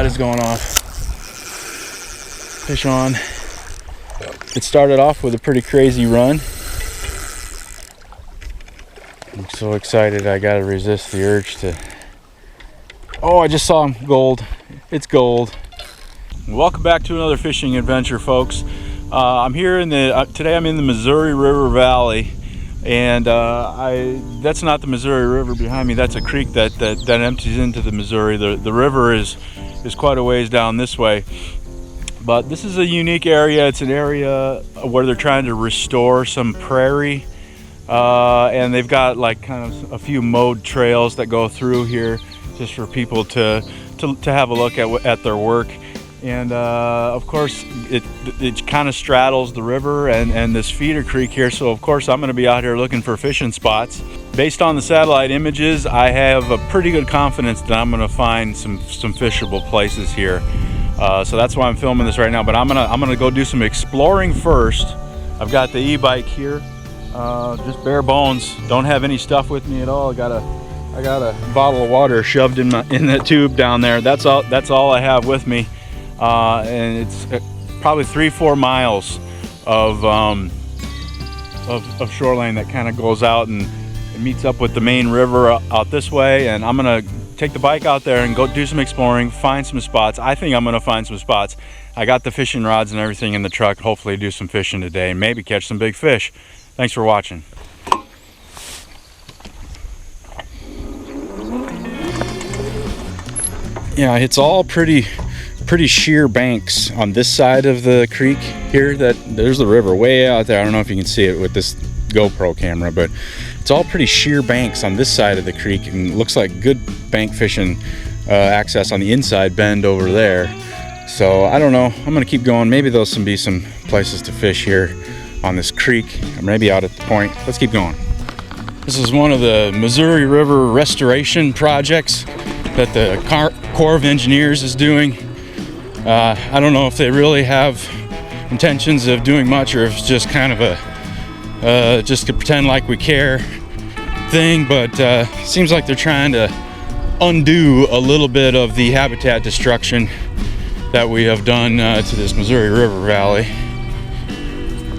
What is going off? Fish on. It started off with a pretty crazy run. I'm so excited I gotta resist the urge to... Oh, I just saw him. Gold. It's gold. Welcome back to another fishing adventure, folks. I'm here in the... today I'm in the Missouri River Valley. And that's not the Missouri River behind me. That's a creek that empties into the Missouri. The river is quite a ways down this way. But this is a unique area. It's an area where they're trying to restore some prairie. And they've got like kind of a few mowed trails that go through here just for people to have a look at their work. And of course it kind of straddles the river and this feeder creek here, so of course I'm going to be out here looking for fishing spots. Based on the satellite images, I have a pretty good confidence that I'm going to find some fishable places here. So that's why I'm filming this right now, but I'm gonna go do some exploring first. I've got the Ebike here, just bare bones, don't have any stuff with me at all. I got a bottle of water shoved in that tube down there. That's all I have with me. And it's probably 3-4 miles of shoreline that kind of goes out and it meets up with the main river out this way. And I'm gonna take the bike out there and go do some exploring, find some spots. I think I'm gonna find some spots. I got the fishing rods and everything in the truck. Hopefully do some fishing today and maybe catch some big fish. Thanks for watching. Yeah, it's all pretty sheer banks on this side of the creek here. There's the river way out there. I don't know if you can see it with this GoPro camera, but it's all pretty sheer banks on this side of the creek, and it looks like good bank fishing access on the inside bend over there. So I don't know, I'm gonna keep going. Maybe there'll be some places to fish here on this creek, or maybe out at the point. Let's keep going. This is one of the Missouri River restoration projects that the Corps of Engineers is doing. I don't know if they really have intentions of doing much, or if it's just kind of a just to pretend like we care thing, but seems like they're trying to undo a little bit of the habitat destruction that we have done to this Missouri River Valley.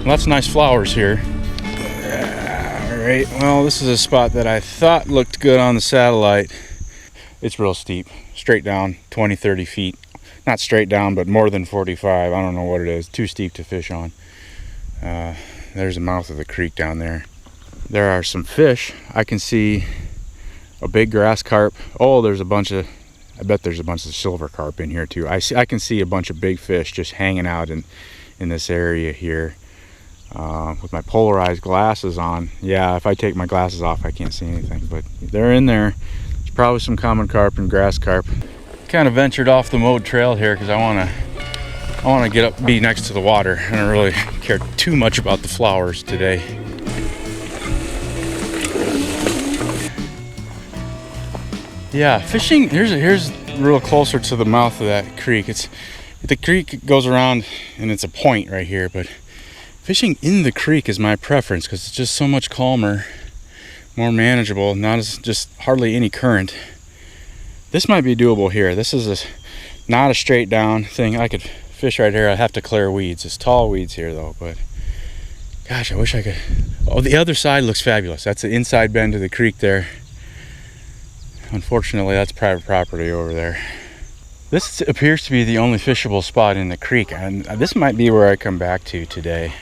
Lots of nice flowers here. All right, well, this is a spot that I thought looked good on the satellite. It's real steep, straight down 20-30 feet. Not straight down, but more than 45. I don't know what it is. Too steep to fish on. There's the mouth of the creek down there. There are some fish. I can see a big grass carp. Oh, there's a bunch of, I bet there's a bunch of silver carp in here too. I can see a bunch of big fish just hanging out in this area here. With my polarized glasses on. Yeah, if I take my glasses off, I can't see anything, but they're in there. There's probably some common carp and grass carp. Kind of ventured off the mowed trail here because I want to be next to the water. I don't really care too much about the flowers today. Yeah, fishing. Here's real closer to the mouth of that creek. The creek goes around and it's a point right here, but fishing in the creek is my preference because it's just so much calmer, more manageable, not as just hardly any current. This might be doable here. This is not a straight down thing. I could fish right here. I have to clear weeds. It's tall weeds here though, but gosh, I wish I could. Oh, the other side looks fabulous. That's the inside bend of the creek there. Unfortunately, that's private property over there. This appears to be the only fishable spot in the creek, and this might be where I come back to today.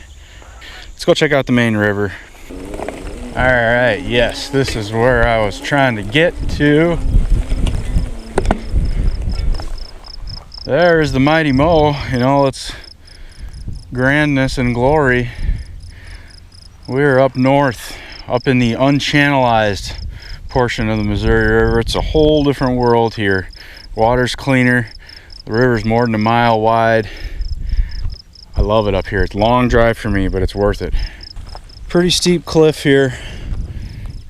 Let's go check out the main river. All right, yes, this is where I was trying to get to. There is the mighty Mo in all its grandness and glory. We're up north, up in the unchannelized portion of the Missouri River. It's a whole different world here. Water's cleaner. The river's more than a mile wide. I love it up here. It's a long drive for me, but it's worth it. Pretty steep cliff here,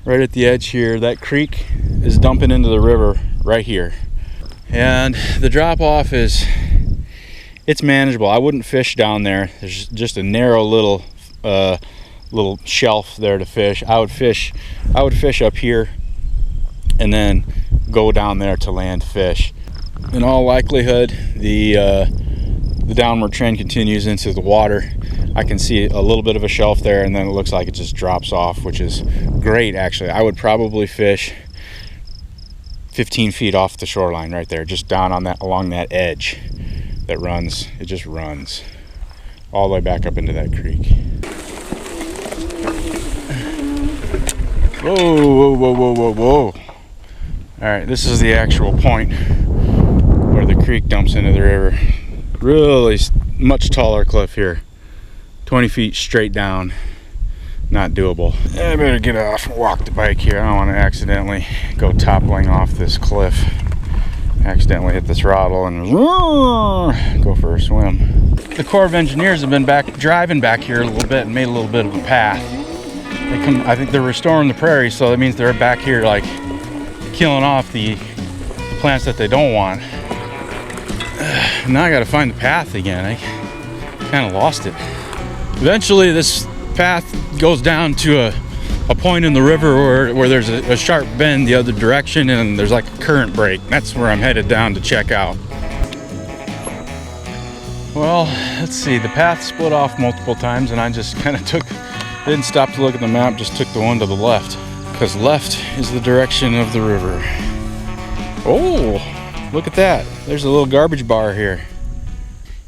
right at the edge here. That creek is dumping into the river right here. And the drop off it's manageable. I wouldn't fish down there. There's just a narrow little shelf there to fish. I would fish up here and then go down there to land fish. in all likelihood, the downward trend continues into the water. I can see a little bit of a shelf there, and then it looks like it just drops off, which is great. Actually, I would probably fish 15 feet off the shoreline right there, just down on that, along that edge that runs. It just runs all the way back up into that creek. Whoa, whoa, whoa, whoa, whoa, whoa. All right, this is the actual point where the creek dumps into the river. Really much taller cliff here. 20 feet straight down. Not doable. I better get off and walk the bike here. I don't want to accidentally go toppling off this cliff. Accidentally hit the throttle and go for a swim. The Corps of Engineers have been driving back here a little bit and made a little bit of a path. I think they're restoring the prairie, so that means they're back here like killing off the plants that they don't want. Now I gotta find the path again. I kind of lost it. Eventually this path goes down to a point in the river where there's a sharp bend the other direction, and there's like a current break. That's where I'm headed down to check out. Well, let's see, the path split off multiple times, and I just kind of didn't stop to look at the map, just took the one to the left, because left is the direction of the river. Oh, look at that. There's a little garbage bar here.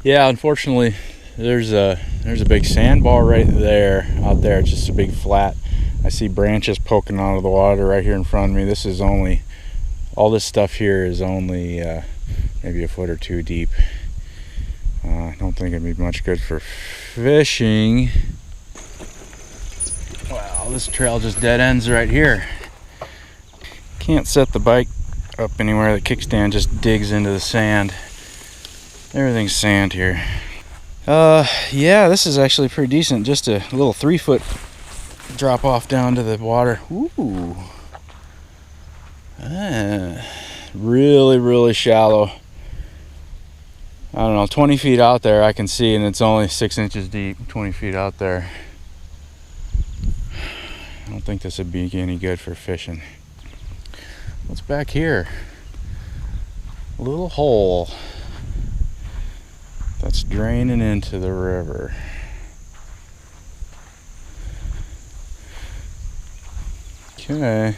Yeah, unfortunately, there's a big sandbar right there, out there. It's just a big flat. I see branches poking out of the water right here in front of me. This is only, all this stuff here is only maybe a foot or two deep. I don't think it'd be much good for fishing. Wow, this trail just dead ends right here. Can't set the bike up anywhere. The kickstand just digs into the sand. Everything's sand here. Yeah, this is actually pretty decent. Just a little 3-foot drop off down to the water. Ooh. Really, really shallow. I don't know, 20 feet out there I can see, and it's only 6 inches deep, 20 feet out there. I don't think this would be any good for fishing. What's back here? A little hole that's draining into the river. Okay.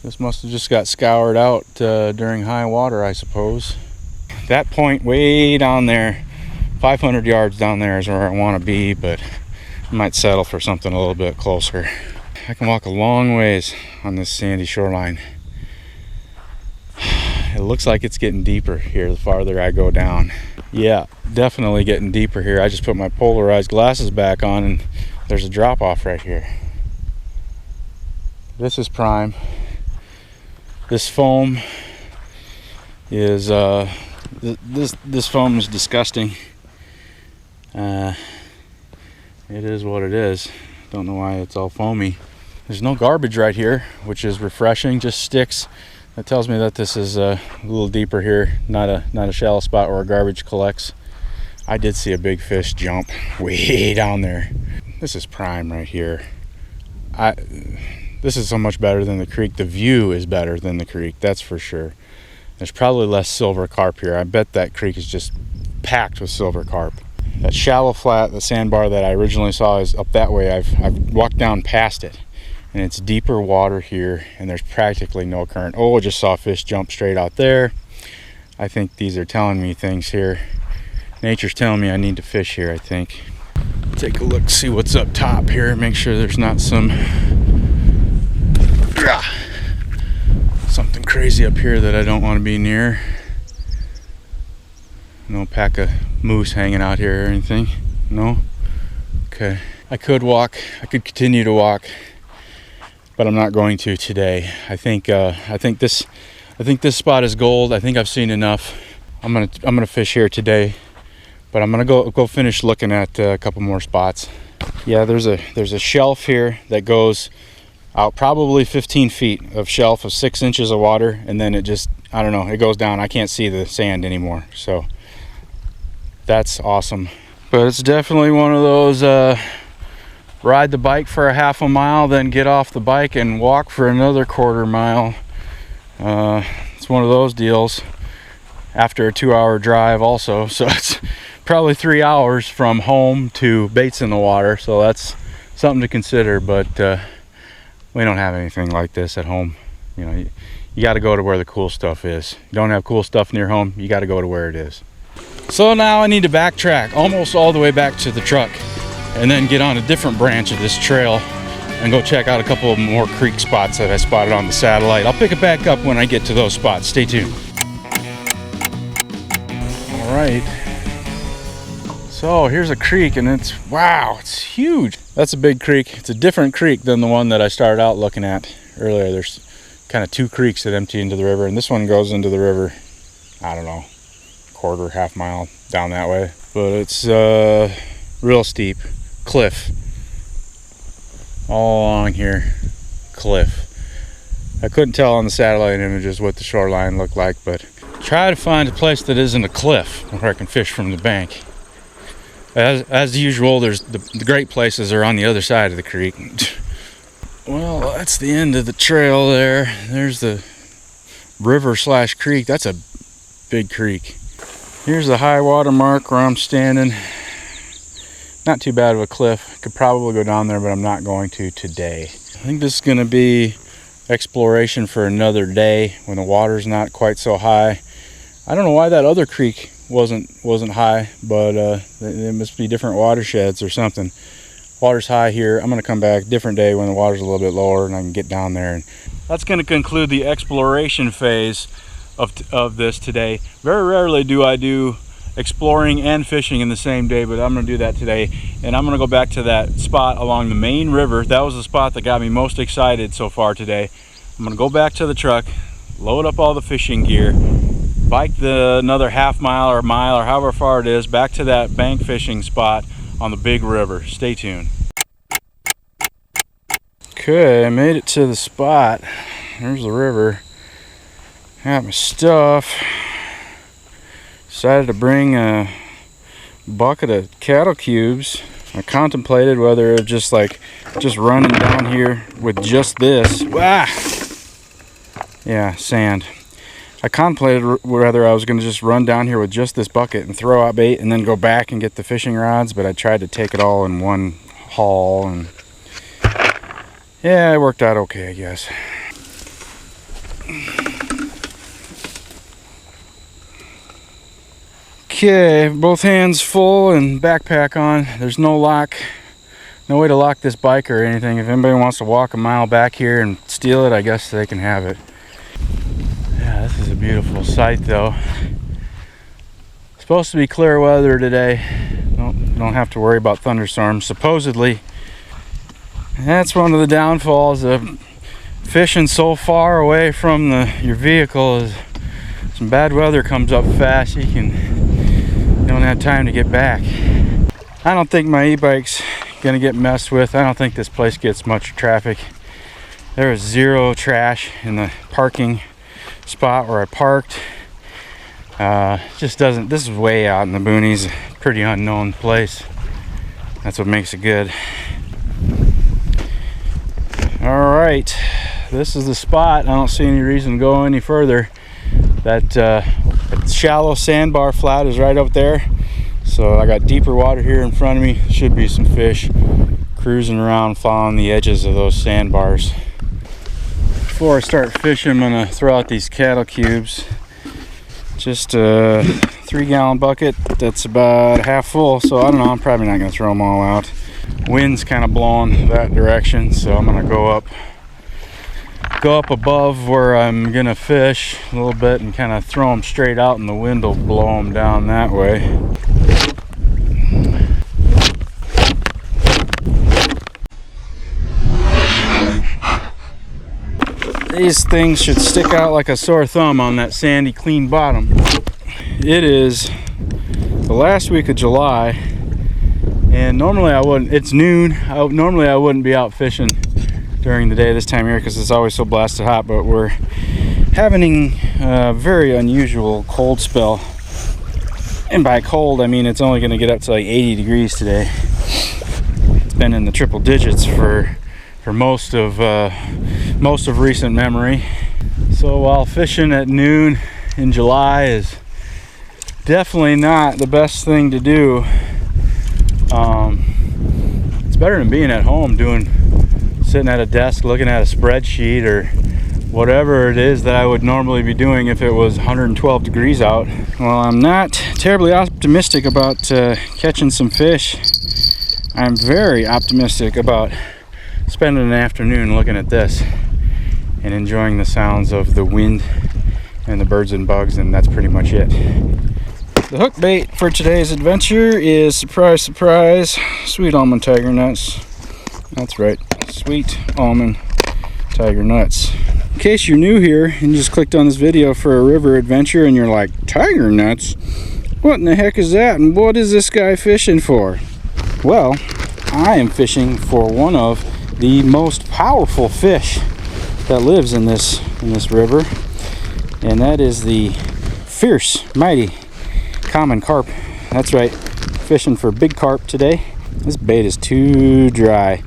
This must have just got scoured out during high water, I suppose. That point way down there, 500 yards down there is where I want to be, but I might settle for something a little bit closer. I can walk a long ways on this sandy shoreline. It looks like it's getting deeper here the farther I go down. Yeah, definitely getting deeper here. I just put my polarized glasses back on, and there's a drop off right here. This is prime. This foam is this foam is disgusting. It is what it is. Don't know why it's all foamy. There's no garbage right here, which is refreshing, just sticks. That tells me that this is a little deeper here, not a shallow spot where garbage collects. I did see a big fish jump way down there. This is prime right here. This is so much better than the creek. The view is better than the creek, that's for sure. There's probably less silver carp here. I bet that creek is just packed with silver carp. That shallow flat, the sandbar that I originally saw is up that way. I've walked down past it, and it's deeper water here, and there's practically no current. Oh, I just saw a fish jump straight out there. I think these are telling me things here. Nature's telling me I need to fish here, I think. Take a look, see what's up top here, make sure there's not something crazy up here that I don't want to be near. No pack of moose hanging out here or anything. No? Okay. I could continue to walk, but I'm not going to today. I think this spot is gold. I think I've seen enough. I'm gonna fish here today, but I'm gonna go finish looking at a couple more spots. Yeah, there's a shelf here that goes out probably 15 feet of shelf of 6 inches of water, and then it just, I don't know, it goes down. I can't see the sand anymore, so that's awesome. But it's definitely one of those ride the bike for a half a mile, then get off the bike and walk for another quarter mile. It's one of those deals. after a 2-hour drive also. So it's probably 3 hours from home to baits in the water. So that's something to consider, but we don't have anything like this at home. You know, you got to go to where the cool stuff is. You don't have cool stuff near home, you got to go to where it is. So now I need to backtrack almost all the way back to the truck and then get on a different branch of this trail and go check out a couple of more creek spots that I spotted on the satellite. I'll pick it back up when I get to those spots. Stay tuned. All right. So here's a creek, and wow, it's huge. That's a big creek. It's a different creek than the one that I started out looking at earlier. There's kind of two creeks that empty into the river, and this one goes into the river, I don't know, quarter, half mile down that way. But it's real steep, cliff. All along here, cliff. I couldn't tell on the satellite images what the shoreline looked like, but try to find a place that isn't a cliff where I can fish from the bank. As usual, there's the great places are on the other side of the creek. Well, that's the end of the trail there. There's the river / creek. That's a big creek. Here's the high water mark where I'm standing. Not too bad of a cliff. Could probably go down there, but I'm not going to today. I think this is going to be exploration for another day when the water's not quite so high. I don't know why that other creek wasn't high, but there must be different watersheds or something. Water's high here. I'm going to come back different day when the water's a little bit lower and I can get down there. And that's going to conclude the exploration phase of this today. Very rarely do I do exploring and fishing in the same day, but I'm going to do that today. And I'm going to go back to that spot along the main river. That was the spot that got me most excited so far today. I'm going to go back to the truck, load up all the fishing gear, bike another half mile or mile or however far it is back to that bank fishing spot on the big river. Stay tuned. Okay, I made it to the spot. There's the river. Got my stuff. Decided to bring a bucket of cattle cubes. I contemplated whether it was just running down here with just this. Ah! Yeah, sand. I contemplated whether I was going to just run down here with just this bucket and throw out bait and then go back and get the fishing rods, but I tried to take it all in one haul, and yeah, it worked out okay, I guess. Okay, both hands full and backpack on. There's no lock, no way to lock this bike or anything. If anybody wants to walk a mile back here and steal it, I guess they can have it. Yeah, this is a beautiful sight though. Supposed to be clear weather today. Don't have to worry about thunderstorms, supposedly. That's one of the downfalls of fishing so far away from your vehicle is some bad weather comes up fast. You don't have time to get back. I don't think my e-bike's gonna get messed with. I don't think this place gets much traffic. There is zero trash in the parking spot where I parked. Just doesn't, this is way out in the boonies, pretty unknown place. That's what makes it good. All right, this is the spot. I don't see any reason to go any further. That shallow sandbar flat is right up there. So I got deeper water here in front of me. Should be some fish cruising around, following the edges of those sandbars. Before I start fishing, I'm gonna throw out these cattle cubes. Just a 3-gallon bucket that's about half full, so I don't know, I'm probably not gonna throw them all out. Wind's kind of blowing that direction, so I'm gonna go up above where I'm gonna fish a little bit and kind of throw them straight out, and the wind will blow them down that way. These things should stick out like a sore thumb on that sandy, clean bottom. It is the last week of July, and normally I wouldn't. It's noon. Normally I wouldn't be out fishing during the day this time of year because it's always so blasted hot, but we're having a very unusual cold spell. And by cold, I mean it's only going to get up to like 80 degrees today. It's been in the triple digits for most of recent memory. So while fishing at noon in July is definitely not the best thing to do. It's better than being at home sitting at a desk looking at a spreadsheet or whatever it is that I would normally be doing if it was 112 degrees out. Well, I'm not terribly optimistic about catching some fish. I'm very optimistic about spending an afternoon looking at this and enjoying the sounds of the wind and the birds and bugs, and that's pretty much it. The hook bait for today's adventure is, surprise, surprise, sweet almond tiger nuts. That's right, sweet almond tiger nuts. In case you're new here and you just clicked on this video for a river adventure and you're like, tiger nuts? What in the heck is that, and what is this guy fishing for? Well, I am fishing for one of the most powerful fish that lives in this river, and that is the fierce, mighty common carp. That's right, fishing for big carp today. This bait is too dry.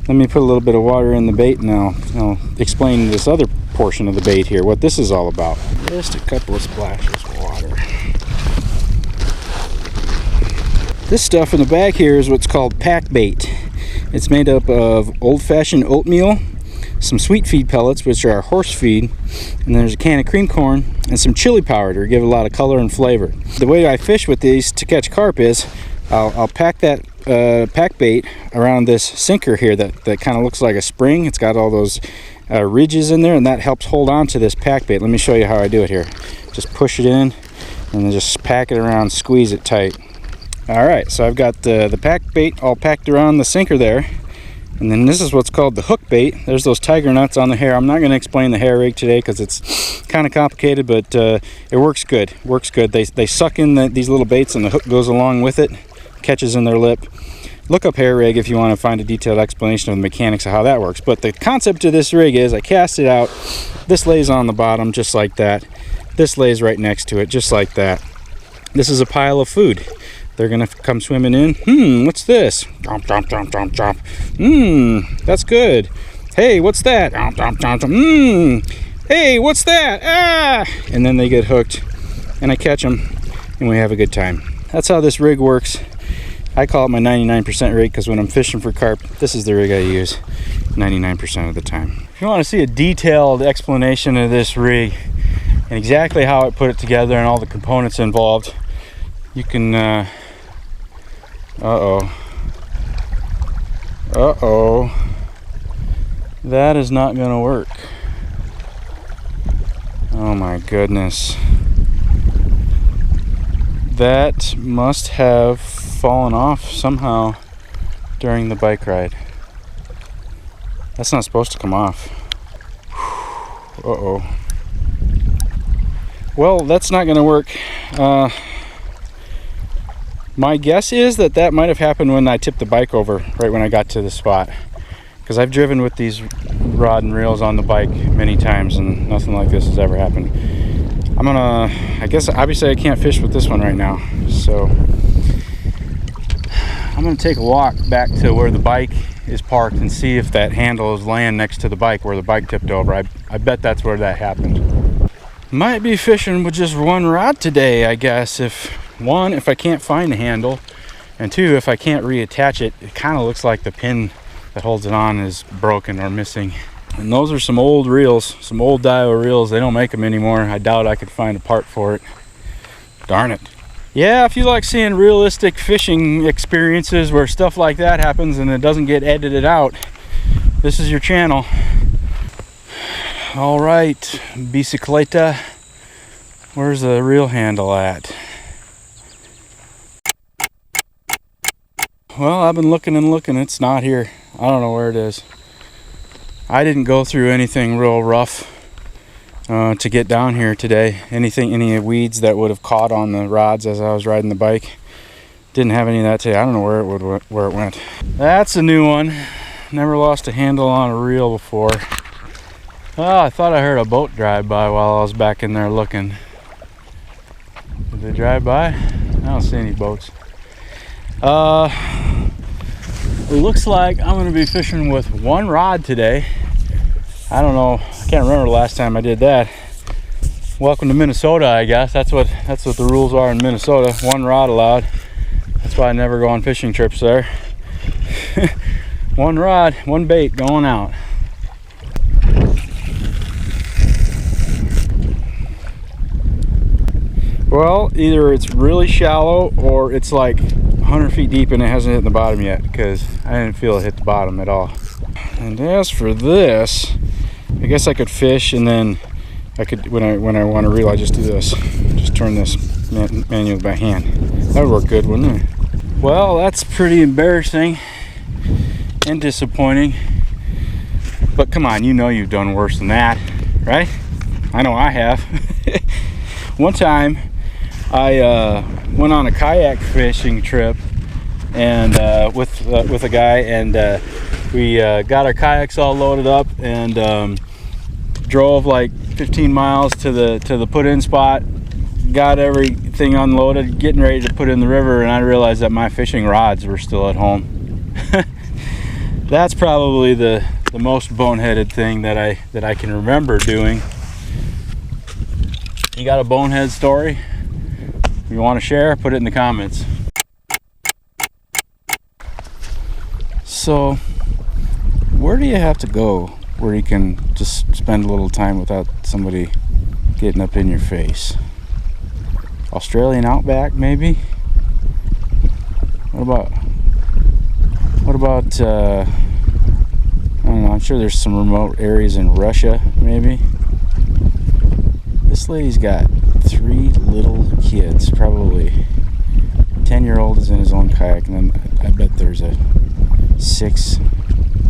Let me put a little bit of water in the bait and I'll explain this other portion of the bait here, what this is all about. Just a couple of splashes of water. This stuff in the bag here is what's called pack bait. It's made up of old-fashioned oatmeal, some sweet feed pellets, which are horse feed, and there's a can of cream corn and some chili powder to give a lot of color and flavor. The way I fish with these to catch carp is I'll pack that pack bait around this sinker here that kind of looks like a spring. It's got all those ridges in there, and that helps hold on to this pack bait. Let me show you how I do it here. Just push it in and then just pack it around, squeeze it tight. All right, so I've got the pack bait all packed around the sinker there. And then this is what's called the hook bait. There's those tiger nuts on the hair. I'm not going to explain the hair rig today because it's kind of complicated, but it works good. Works good. They suck in these little baits, and the hook goes along with it, catches in their lip. Look up hair rig if you want to find a detailed explanation of the mechanics of how that works. But the concept of this rig is I cast it out. This lays on the bottom just like that. This lays right next to it just like that. This is a pile of food. They're gonna come swimming in. What's this? Chomp, chomp, chomp, chomp, chomp. That's good. Hey, what's that? Chomp, chomp, chomp, chomp. Hey, what's that? Ah! And then they get hooked, and I catch them, and we have a good time. That's how this rig works. I call it my 99% rig because when I'm fishing for carp, this is the rig I use 99% of the time. If you want to see a detailed explanation of this rig and exactly how I put it together and all the components involved, you can that is not gonna work. Oh my goodness. That must have fallen off somehow during the bike ride. That's not supposed to come off. Well, that's not gonna work. My guess is that might have happened when I tipped the bike over, right when I got to the spot. Because I've driven with these rod and reels on the bike many times and nothing like this has ever happened. I guess obviously I can't fish with this one right now. So I'm gonna take a walk back to where the bike is parked and see if that handle is laying next to the bike where the bike tipped over. I bet that's where that happened. Might be fishing with just one rod today, I guess. If I can't find the handle, and two, if I can't reattach it, it kind of looks like the pin that holds it on is broken or missing. And those are some old reels, some old Daiwa reels. They don't make them anymore. I doubt I could find a part for it. Darn it. Yeah, if you like seeing realistic fishing experiences where stuff like that happens and it doesn't get edited out, this is your channel. All right, bicicleta, where's the reel handle at? Well, I've been looking and looking, it's not here. I don't know where it is. I didn't go through anything real rough to get down here today. Any weeds that would have caught on the rods as I was riding the bike. Didn't have any of that today. I don't know where it went. That's a new one. Never lost a handle on a reel before. Oh, I thought I heard a boat drive by while I was back in there looking. Did they drive by? I don't see any boats. It looks like I'm going to be fishing with one rod today. I don't know, I can't remember the last time I did that. welcome to Minnesota, I guess. That's what the rules are in Minnesota. One rod allowed. That's why I never go on fishing trips there. One rod, one bait going out. Well, either it's really shallow or it's like 100 feet deep and it hasn't hit the bottom yet, because I didn't feel it hit the bottom at all. And as for this, I guess I could fish, and then I could, when I want to reel, I just do this. Just turn this manual by hand. That would work good, wouldn't it? Well, that's pretty embarrassing and disappointing. But come on, you know you've done worse than that, right? I know I have. One time, I went on a kayak fishing trip and with a guy, and we got our kayaks all loaded up and drove like 15 miles to the put-in spot, got everything unloaded, getting ready to put in the river, and I realized that my fishing rods were still at home. That's probably the most boneheaded thing that I can remember doing. You got a bonehead story you want to share? Put it in the comments. So, where do you have to go where you can just spend a little time without somebody getting up in your face? Australian outback, maybe? What about I don't know, I'm sure there's some remote areas in Russia, maybe. This lady's got 3 little kids, probably 10-year-old is in his own kayak, and then I bet there's a 6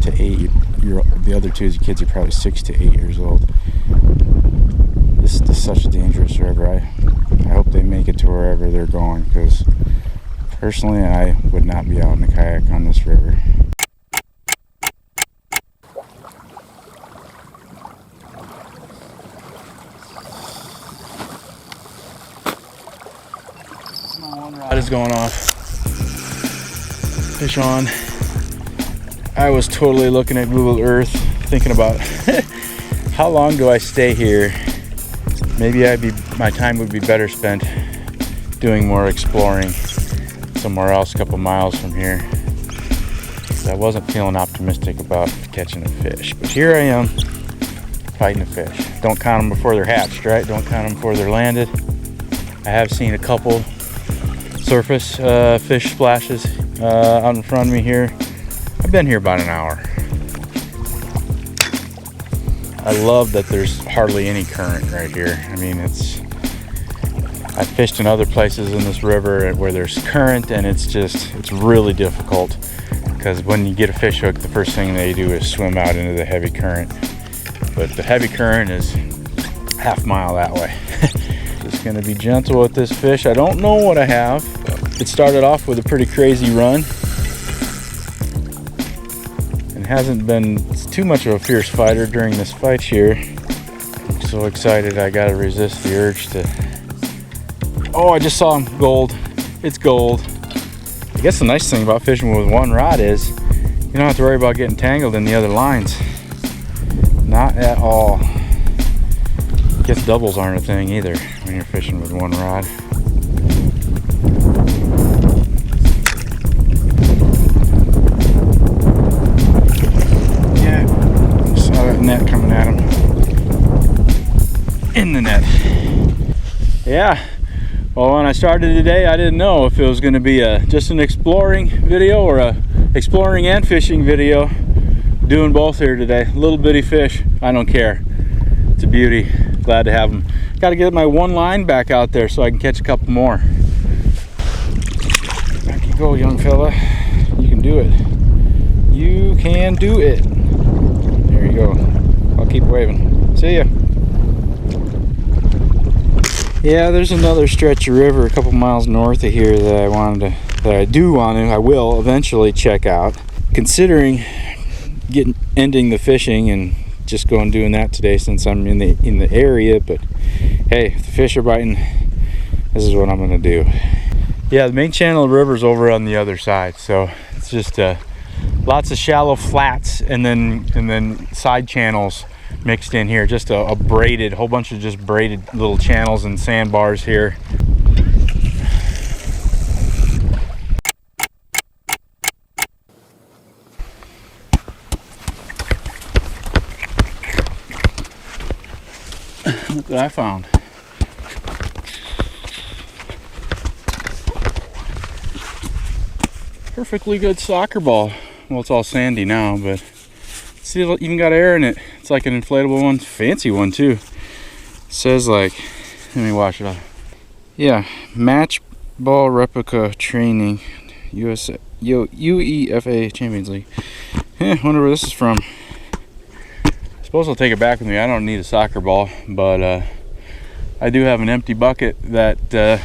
to 8 year old. The other 2 kids are probably 6 to 8 years old. This is such a dangerous river. I hope they make it to wherever they're going, because personally I would not be out in a kayak on this river. One rod is going off. Fish on. I was totally looking at Google Earth, thinking about how long do I stay here? Maybe my time would be better spent doing more exploring somewhere else a couple miles from here. I wasn't feeling optimistic about catching a fish, but here I am fighting a fish. Don't count them before they're hatched, right? Don't count them before they're landed. I have seen a couple surface fish splashes out in front of me here. I've been here about an hour. I love that there's hardly any current right here. I mean, I've fished in other places in this river where there's current, and it's really difficult, because when you get a fish hook, the first thing they do is swim out into the heavy current. But the heavy current is half mile that way. Just gonna be gentle with this fish. I don't know what I have. It started off with a pretty crazy run and hasn't been too much of a fierce fighter during this fight here. I'm so excited I gotta resist the urge to... Oh, I just saw him. Gold. It's gold. I guess the nice thing about fishing with one rod is you don't have to worry about getting tangled in the other lines. Not at all. I guess doubles aren't a thing either when you're fishing with one rod. Yeah, saw that net coming at him. In the net. Yeah. Well, when I started today, I didn't know if it was going to be just an exploring video or a exploring and fishing video. Doing both here today. Little bitty fish. I don't care. It's a beauty. Glad to have them. Got to get my one line back out there so I can catch a couple more. Back you go, young fella. You can do it. You can do it. There you go. I'll keep waving. See ya. Yeah, there's another stretch of river a couple miles north of here that I will eventually check out. Considering ending the fishing and just going doing that today since I'm in the area, but hey, if the fish are biting, this is what I'm gonna do. Yeah, the main channel of the river is over on the other side, so it's just lots of shallow flats and then side channels mixed in here. Just a braided, whole bunch of just braided little channels and sandbars here. Look what I found. Perfectly good soccer ball. Well, it's all sandy now, but see, it even got air in it. It's like an inflatable one, fancy one too. It says like, let me wash it off. Yeah, match ball replica training, UEFA Champions League. Wonder where this is from. I suppose I'll take it back with me. I don't need a soccer ball, but I do have an empty bucket that the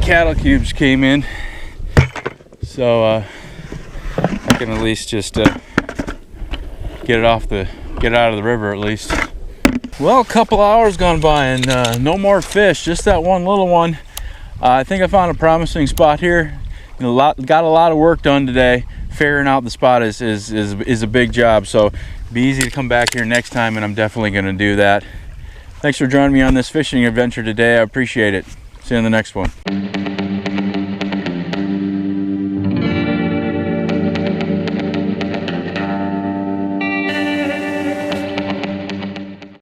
cattle cubes came in, so I can at least just get it out of the river at least. Well, a couple hours gone by and no more fish, just that one little one. I think I found a promising spot here. Got a lot of work done today. Figuring out the spot is a big job, so be easy to come back here next time, and I'm definitely going to do that. Thanks for joining me on this fishing adventure today. I appreciate it. See you in the next one.